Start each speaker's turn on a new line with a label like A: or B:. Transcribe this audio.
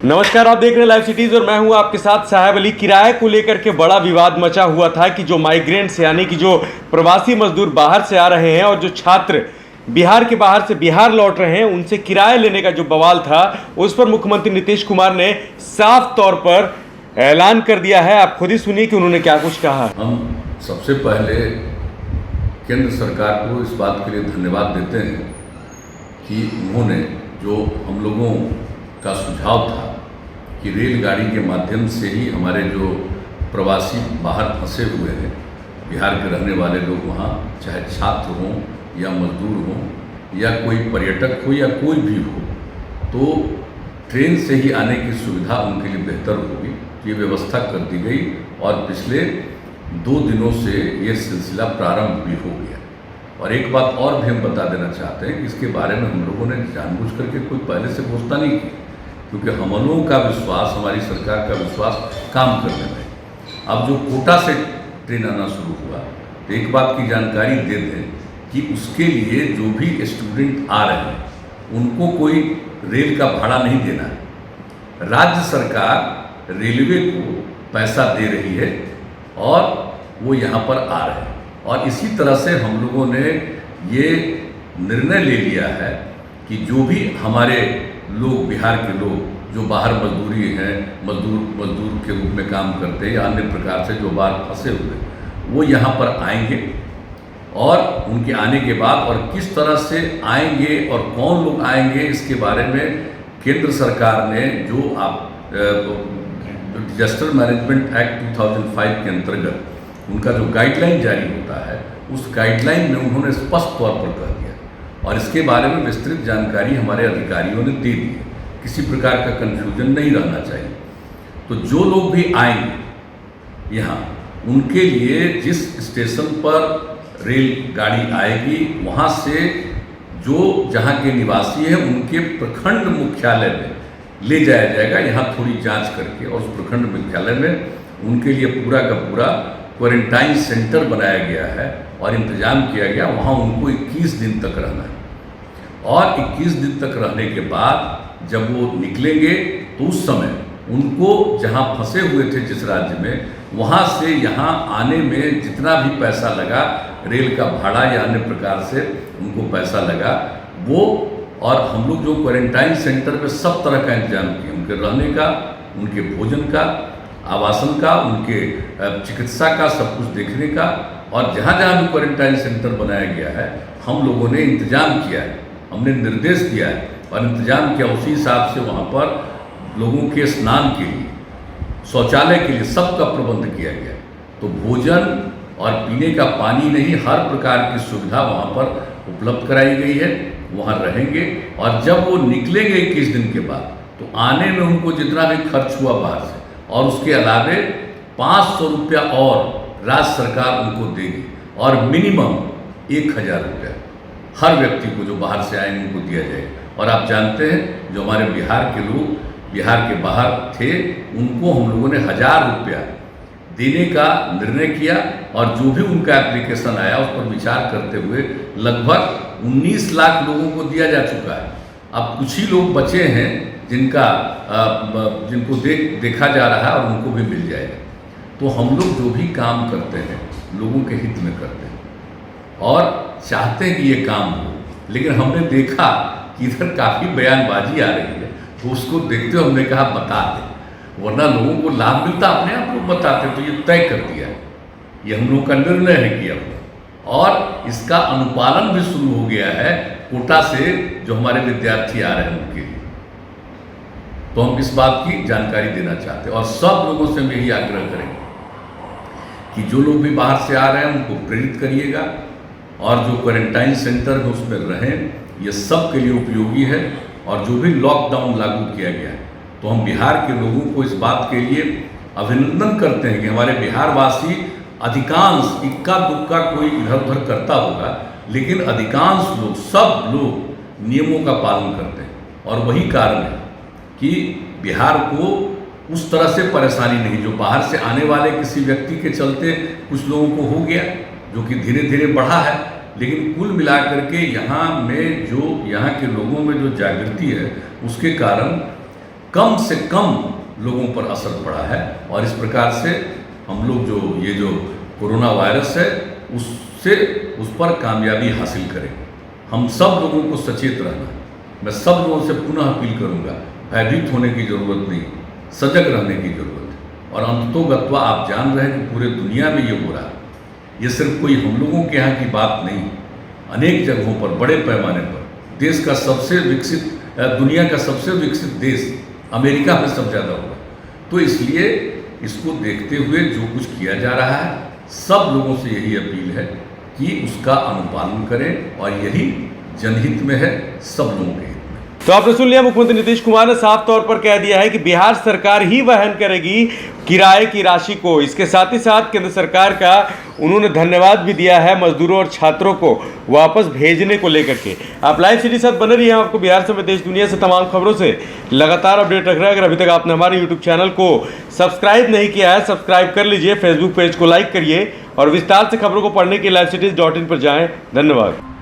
A: नमस्कार, आप देख रहे हैं लाइव सिटीज और मैं हूं आपके साथ साहब अली। किराए को लेकर के बड़ा विवाद मचा हुआ था कि जो माइग्रेंट्स यानी कि जो प्रवासी मजदूर बाहर से आ रहे हैं और जो छात्र बिहार के बाहर से बिहार लौट रहे हैं उनसे किराए लेने का जो बवाल था उस पर मुख्यमंत्री नीतीश कुमार ने साफ तौर पर ऐलान कर दिया है। आप खुद ही सुनिए कि उन्होंने क्या कुछ कहा।
B: हम सबसे पहले केंद्र सरकार को इस बात के लिए धन्यवाद देते हैं कि उन्होंने जो हम लोगों का सुझाव था कि रेलगाड़ी के माध्यम से ही हमारे जो प्रवासी बाहर फंसे हुए हैं बिहार के रहने वाले लोग, वहाँ चाहे छात्र हों या मजदूर हों या कोई पर्यटक हो या कोई भी हो, तो ट्रेन से ही आने की सुविधा उनके लिए बेहतर होगी। ये व्यवस्था कर दी गई और पिछले 2 दिनों से ये सिलसिला प्रारंभ भी हो गया। और एक बात और भी हम बता देना चाहते हैं कि इसके बारे में हम लोगों ने जानबूझ करके कोई पहले से घोषणा नहीं की, क्योंकि हम लोगों का विश्वास, हमारी सरकार का विश्वास काम करने में। अब जो कोटा से ट्रेन आना शुरू हुआ तो एक बात की जानकारी दे दें कि उसके लिए जो भी स्टूडेंट आ रहे हैं उनको कोई रेल का भाड़ा नहीं देना है। राज्य सरकार रेलवे को पैसा दे रही है और वो यहाँ पर आ रहे हैं। और इसी तरह से हम लोगों ने ये निर्णय ले लिया है कि जो भी हमारे लोग, बिहार के लोग जो बाहर मजदूरी हैं, मजदूर के रूप में काम करते हैं या अन्य प्रकार से जो बाहर फंसे हुए, वो यहाँ पर आएंगे। और उनके आने के बाद और किस तरह से आएंगे और कौन लोग आएंगे, इसके बारे में केंद्र सरकार ने जो डिजास्टर मैनेजमेंट एक्ट 2005 के अंतर्गत उनका जो गाइडलाइन जारी होता है, उस गाइडलाइन में उन्होंने स्पष्ट तौर पर कह दिया और इसके बारे में विस्तृत जानकारी हमारे अधिकारियों ने दे दी है। किसी प्रकार का कन्फ्यूजन नहीं रहना चाहिए। तो जो लोग भी आएंगे यहाँ, उनके लिए जिस स्टेशन पर रेलगाड़ी आएगी वहाँ से जो जहाँ के निवासी हैं उनके प्रखंड मुख्यालय में ले जाया जाएगा, यहाँ थोड़ी जांच करके, और उस प्रखंड मुख्यालय में उनके लिए पूरा का पूरा क्वारंटाइन सेंटर बनाया गया है और इंतजाम किया गया। वहाँ उनको 21 दिन तक रहना है और 21 दिन तक रहने के बाद जब वो निकलेंगे तो उस समय उनको जहाँ फंसे हुए थे जिस राज्य में, वहाँ से यहाँ आने में जितना भी पैसा लगा, रेल का भाड़ा या अन्य प्रकार से उनको पैसा लगा वो, और हम लोग जो क्वारंटाइन सेंटर में सब तरह का इंतजाम किए, उनके रहने का, उनके भोजन का, आवासन का, उनके चिकित्सा का, सब कुछ देखने का। और जहाँ जहाँ भी क्वारंटाइन सेंटर बनाया गया है हम लोगों ने इंतजाम किया है, हमने निर्देश दिया है और इंतजाम किया। उसी हिसाब से वहाँ पर लोगों के स्नान के लिए, शौचालय के लिए सबका प्रबंध किया गया। तो भोजन और पीने का पानी नहीं, हर प्रकार की सुविधा वहाँ पर उपलब्ध कराई गई है। वहाँ रहेंगे और जब वो निकलेंगे 21 दिन के बाद, तो आने में उनको जितना भी खर्च हुआ बाहर से और उसके अलावे 500 रुपया और राज्य सरकार उनको देगी और मिनिमम 1000 रुपया हर व्यक्ति को जो बाहर से आएंगे उनको दिया जाएगा। और आप जानते हैं जो हमारे बिहार के लोग बिहार के बाहर थे, उनको हम लोगों ने 1000 रुपया देने का निर्णय किया और जो भी उनका एप्लीकेशन आया उस पर विचार करते हुए लगभग 19 लाख लोगों को दिया जा चुका है। अब कुछ ही लोग बचे हैं जिनको देखा जा रहा है और उनको भी मिल जाएगा। तो हम लोग जो भी काम करते हैं लोगों के हित में करते हैं और चाहते हैं कि ये काम हो, लेकिन हमने देखा कि इधर काफ़ी बयानबाजी आ रही है, तो उसको देखते हुए हमने कहा बता दें, वरना लोगों को लाभ मिलता अपने आप लोग बताते। तो ये तय कर दिया है, ये हम लोगों का निर्णय है किया हुआ और इसका अनुपालन भी शुरू हो गया है कोटा से जो हमारे विद्यार्थी आ रहे हैं उनके लिए। तो हम इस बात की जानकारी देना चाहते हैं और सब लोगों से हम यही आग्रह करेंगे कि जो लोग भी बाहर से आ रहे हैं उनको प्रेरित करिएगा और जो क्वारंटाइन सेंटर है उसमें रहें, ये सब के लिए उपयोगी है। और जो भी लॉकडाउन लागू किया गया है, तो हम बिहार के लोगों को इस बात के लिए अभिनंदन करते हैं कि हमारे बिहारवासी अधिकांश, इक्का दुक्का कोई इधर उधर करता होगा, लेकिन अधिकांश लोग, सब लोग नियमों का पालन करते हैं। और वही कारण है कि बिहार को उस तरह से परेशानी नहीं, जो बाहर से आने वाले किसी व्यक्ति के चलते कुछ लोगों को हो गया, जो कि धीरे धीरे बढ़ा है, लेकिन कुल मिलाकर के यहाँ में जो यहाँ के लोगों में जो जागृति है उसके कारण कम से कम लोगों पर असर पड़ा है। और इस प्रकार से हम लोग ये जो कोरोना वायरस है उस पर कामयाबी हासिल करें। हम सब लोगों को सचेत रहना, मैं सब लोगों से पुनः अपील करूंगा, भयभीत होने की जरूरत नहीं, सजग रहने की जरूरत है। और अंततोगत्वा आप जान रहे हैं कि पूरे दुनिया में ये हो रहा है, ये सिर्फ कोई हम लोगों के यहाँ की बात नहीं, अनेक जगहों पर बड़े पैमाने पर देश का सबसे विकसित, दुनिया का सबसे विकसित देश अमेरिका में सब ज़्यादा होगा। तो इसलिए इसको देखते हुए जो कुछ किया जा रहा है, सब लोगों से यही अपील है कि उसका अनुपालन करें, और यही जनहित में है, सब लोगों के हित में।
A: तो आपने सुन लिया, मुख्यमंत्री नीतीश कुमार ने साफ तौर पर कह दिया है कि बिहार सरकार ही वहन करेगी किराए की राशि को। इसके साथ ही साथ केंद्र सरकार का उन्होंने धन्यवाद भी दिया है मजदूरों और छात्रों को वापस भेजने को लेकर के। आप लाइव सीधी साथ बने रहिए, आपको बिहार समेत देश दुनिया से तमाम खबरों से लगातार अपडेट रख रहे हैं। अगर अभी तक आपने हमारे यूट्यूब चैनल को सब्सक्राइब नहीं किया है, सब्सक्राइब कर लीजिए, फेसबुक पेज को लाइक करिए और विस्तार से खबरों को पढ़ने के लिए livecities.in पर जाएं। धन्यवाद।